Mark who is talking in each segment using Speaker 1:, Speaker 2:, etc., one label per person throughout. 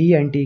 Speaker 1: ENT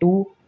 Speaker 1: 2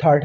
Speaker 1: 3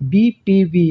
Speaker 1: BPV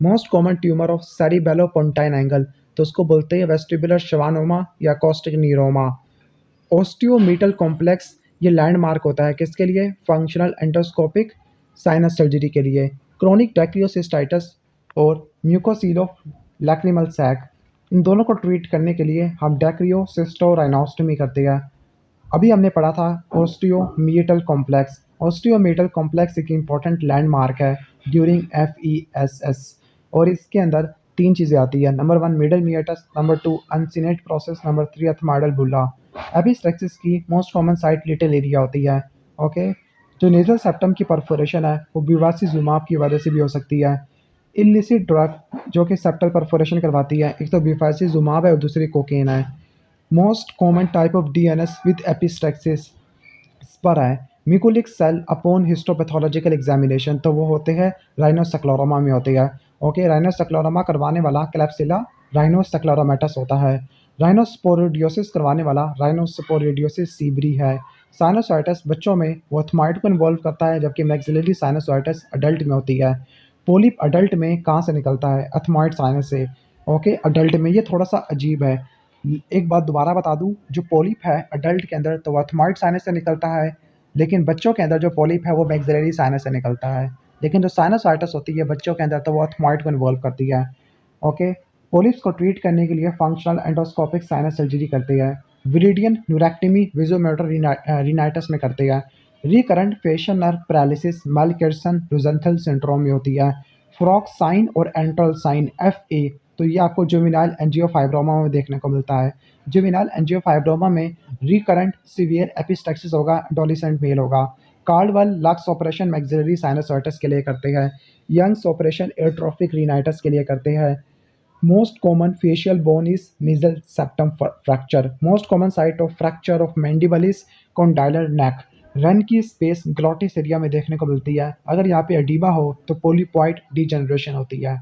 Speaker 1: most common tumour of cerebellopontine angle, तो उसको बोलते हैं वेस्टिबुलर श्वानोमा या कॉस्टिक न्यूरोमा। ओस्टियोमीटल कॉम्प्लेक्स, ये लैंडमार्क होता है किसके लिए? फंक्शनल एंडोस्कोपिक साइनस सर्जरी के लिए। क्रोनिक डैक्रियोसिस्टाइटिस और म्यूकोसीलो लैक्रिमल सैक, इन दोनों को ट्रीट करने के लिए हम डैक्रियोसिस्टोराइनोस्टमी करते हैं। अभी हमने पढ़ा था ओस्टियोमीटल कॉम्प्लेक्स। ओस्टियोमीटल कॉम्प्लेक्स एक इम्पॉर्टेंट लैंडमार्क है ड्यूरिंग FESS, और इसके अंदर तीन चीज़ें आती है। Number 1 middle meatus, number 2 uncinate process, number 3 एथमाइडल बुल्ला। एपिस्टेक्सिस की most common site little area होती है। ओके, जो नेजल सेप्टम की परफोरेशन है वो बिवासिजुमाब की वजह से भी हो सकती है। इलिसिट ड्रग जो कि सेप्टल परफोरेशन करवाती है, एक तो बिवासिजुमाब है और दूसरी कोकेन है। Most common type of DNS with epistaxis पर है म्यूकोलिक सेल अपॉन हिस्टोपैथोलॉजिकल एग्जामिनेशन, तो वो होते हैं राइनोसेक्लोरोमा में होते हैं। ओके, राइनोसेक्लोरोमा करवाने वाला क्लैप्सिला राइनोसेक्लोरोमेटस होता है। राइनोस्पोरिडियोसिस करवाने वाला राइनोस्पोरिडियोसिस सीबरी है। साइनोसाइटिस बच्चों में वो थमाइड को इन्वॉल्व करता है, जबकि मैक्सिलरी साइनोसाइटिस अडल्ट में होती है। पोलिप अडल्ट में कहाँ से निकलता है? एथमाइड साइनस से। ओके, अडल्ट में, ये थोड़ा सा अजीब है। एक बात दोबारा बता दूं, जो पोलिप है अडल्ट के अंदर तो वो एथमाइड साइनस से निकलता है, लेकिन बच्चों के अंदर जो पोलिप है वो मैक्सिलरी साइनस से निकलता है। लेकिन जो साइनोसाइटिस होती है बच्चों के अंदर तो वो एथमाइड को इन्वॉल्व करती है। ओके, पोलिप्स को ट्रीट करने के लिए फंक्शनल एंडोस्कोपिक साइनस सर्जरी करते हैं। विरिडियन न्यूरेक्टमी विजोमोटर रिनाइटस में करते हैं। Recurrent facial nerve paralysis Melkersson Rosenthal syndrome में होती है। फ्रॉक साइन और एंट्रल साइन FA, तो ये आपको जुवेनाइल एंजियोफाइब्रोमा में देखने को मिलता है। जुवेनाइल एंजियोफाइब्रोमा में रिकरेंट सीवियर एपिस्टेक्सिस होगा, एडोलेसेंट मेल होगा। Caudwell lux operation maxillary sinusitis के लिए करते हैं। यंग्स ऑपरेशन एट्रोफिक रिनाइटस के लिए करते हैं। Most common facial bone is nasal septum fracture. Most common site of fracture of mandible is condylar neck. Run की स्पेस ग्लॉटिस एरिया में देखने को मिलती है। अगर यहाँ पे एडिमा हो तो पोलीपॉइड डिजेनरेशन होती है।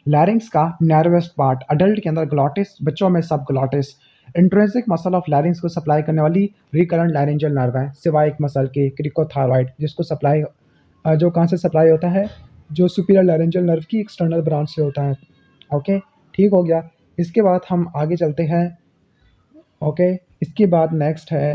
Speaker 1: लैरिंग्स का नैरोवेस्ट पार्ट अडल्ट के अंदर ग्लॉटिस, बच्चों में सब ग्लॉटिस। इंट्रिंसिक मसल ऑफ लैरिंग्स को सप्लाई करने वाली रिकरेंट लैरिंजियल नर्व है, सिवाय एक मसल के क्रिकोथायरॉइड, जिसको सप्लाई जो कहाँ से सप्लाई होता है? जो सुपीरियर लैरिंजियल नर्व की एक्सटर्नल ब्रांच से होता है। ओके, ठीक हो गया। इसके बाद हम आगे चलते हैं। ओके, इसके बाद नेक्स्ट है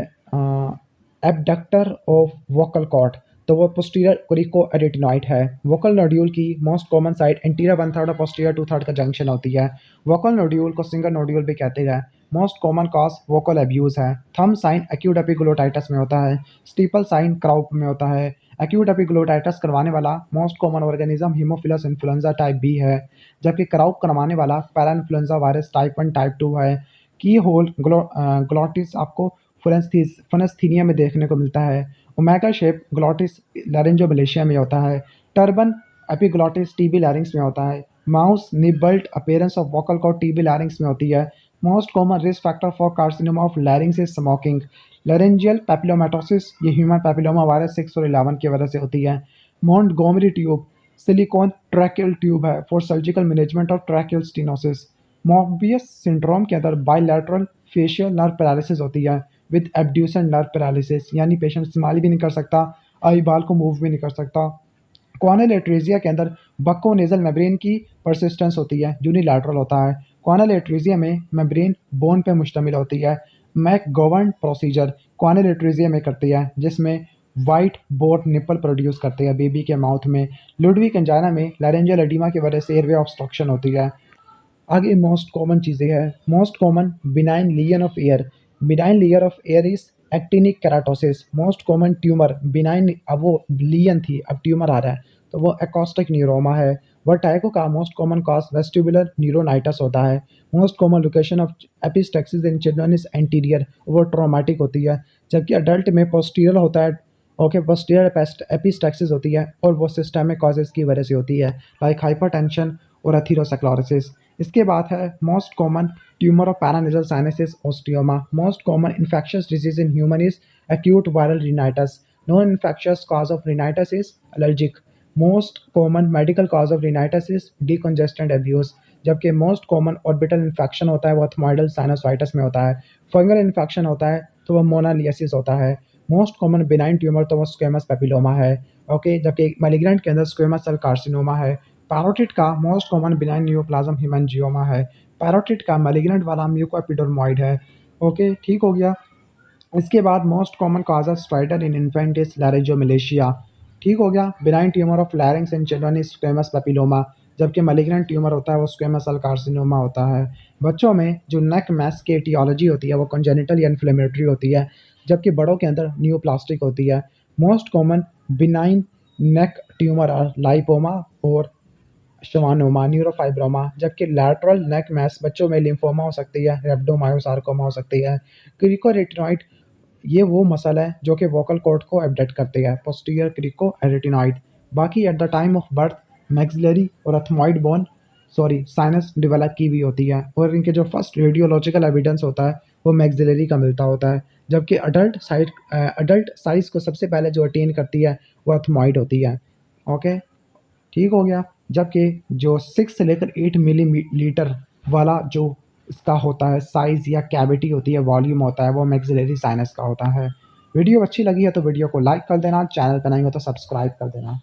Speaker 1: एबडक्टर ऑफ वोकल कॉर्ड, तो वो पोस्टीरियर कोरिको एडिटिनॉइड है। वोकल नोड्यूल की मोस्ट कॉमन साइट एंटीरियर 1/3 और पोस्टीरियर 2/3 का जंक्शन होती है। वोकल नोड्यूल को सिंगल नोड्यूल भी कहते हैं। Most common cause vocal abuse है। थंब साइन एक्यूट एपिग्लोटाइटिस में होता है। स्टीपल साइन क्राउप में होता है। एक्यूट एपिग्लोटाइटिस करवाने वाला most common organism Haemophilus influenza type B है, जबकि क्राउप करवाने वाला para influenza virus type 1 type 2 है। की होल ग्लॉटिस आपको फनस्थीनिया में देखने को मिलता है। ओमेगा शेप ग्लॉटिस लैरिंजोमलेशिया में होता है। टर्बन एपिग्लॉटिस TB लैरिंग्स में होता है। Mouse nibbled appearance of vocal cord TB larynx में होती है। Most common risk factor for carcinoma of larynx is smoking. Laryngeal papillomatosis, ये ह्यूमन पैपिलोमा वायरस 6 और 11 की वजह से होती है। Montgomery tube silicone tracheal tube है for surgical management of tracheal stenosis. Moebius syndrome के अंदर बायलैटरल फेशियल नर्व पैरालिसिस होती है विद एब्ड्यूसेंट नर्व पैरालिसिस, यानी पेशेंट इस्तेमाल भी नहीं कर सकता, आई बाल को मूव भी नहीं कर सकता। कॉर्नल एट्रीजिया के अंदर बक्को नेजल मेम्ब्रेन की परसिस्टेंस होती है, यूनिलैटरल होता है। कॉर्नल एट्रीजिया में मेम्ब्रेन बोन पे मुश्तमिल होती है। मैकगोवन प्रोसीजर कॉर्नल एट्रीजिया में करती है, जिसमें वाइट बोर्ड निपल प्रोड्यूस करते हैं बेबी के माउथ में। लुडविक एंजाइना में लैरेंजियल एडिमा की वजह से एयरवे ऑब्स्ट्रक्शन होती है। आगे मोस्ट कॉमन चीज़ें हैं। Most common benign lesion of ear. Benign layer of ear is actinic keratosis. Most common tumour benign, अब वो लीजन थी अब ट्यूमर आ रहा है, तो वो एकॉस्टिक न्यूरोमा है। वर्टाइगो का most common cause vestibular neuronitis होता है। Most common location of epistaxis in children is anterior, वो ट्रॉमेटिक होती है, जबकि अडल्ट में पोस्टीरियर होता है। ओके, पोस्टीरियर एपिस्टेक्सिस होती है और वो सिस्टमिक कॉजेज़ की वजह से होती है, लाइक हाइपरटेंशन और एथेरोस्क्लेरोसिस। इसके बाद है most common tumour of paranasal sinuses osteoma. Most common infectious disease in human is acute viral rhinitis. Non infectious cause of rhinitis is allergic. Most common medical cause of rhinitis is decongestant abuse, जबकि most common orbital infection होता है वो ethmoidal sinusitis में होता है। Fungal infection होता है तो वो मोनालिसिस होता है। मोस्ट कॉमन बिनाइन ट्यूमर तो वो स्क्वेमस पेपिलोमा है। ओके, जबकि मैलिग्नेंट के अंदर स्क्वेमस सेल कार्सिनोमा है। पैरोटिड का most common benign neoplasm haemangioma है। पैरोटिड का मैलिग्नेंट वाला म्यूकोएपिडर्मोइड है। ओके, ठीक हो गया। इसके बाद most common cause of stridor in infant is laryngomalacia. ठीक हो गया। Benign tumour of larynx in children is squamous papilloma, जबकि मैलिग्नेंट ट्यूमर होता है वो स्क्वेमस सेल कार्सिनोमा होता है। बच्चों में जो नेक मैस की एटियोलॉजी होती है वो कंजेनिटल या इन्फ्लेमेटरी होती है, जबकि बड़ों के अंदर न्यूप्लास्टिक होती है। Most common benign neck tumour are lipoma और शवानोमा, न्यूरोफाइब्रोमा, जबकि लैटरल नेक मैस बच्चों में लिम्फोमा हो सकती है, रेब्डोमायोसार्कोमा हो सकती है। क्रिकोरेटिनॉइड ये वो मसल है जो कि वोकल कॉर्ड को एबडक्ट करती है, पोस्टीरियर क्रिकोरेटिनॉइड। बाकी at the time of birth maxillary और एथमॉइड बोन साइनस डेवलप की हुई होती है, और इनके जो फर्स्ट रेडियोलॉजिकल एविडेंस होता है वो मैक्सिलरी का मिलता होता है, जबकि अडल्ट साइज को सबसे पहले जो अटेन करती है वो एथमॉइड होती है। ओके, ठीक हो गया। जबकि जो 6 से लेकर 8 मिलीलीटर वाला जो इसका होता है साइज़ या कैविटी होती है, वॉल्यूम होता है, वो मैक्सिलरी साइनस का होता है। वीडियो अच्छी लगी है तो वीडियो को लाइक कर देना, चैनल पर नहीं हो तो सब्सक्राइब कर देना।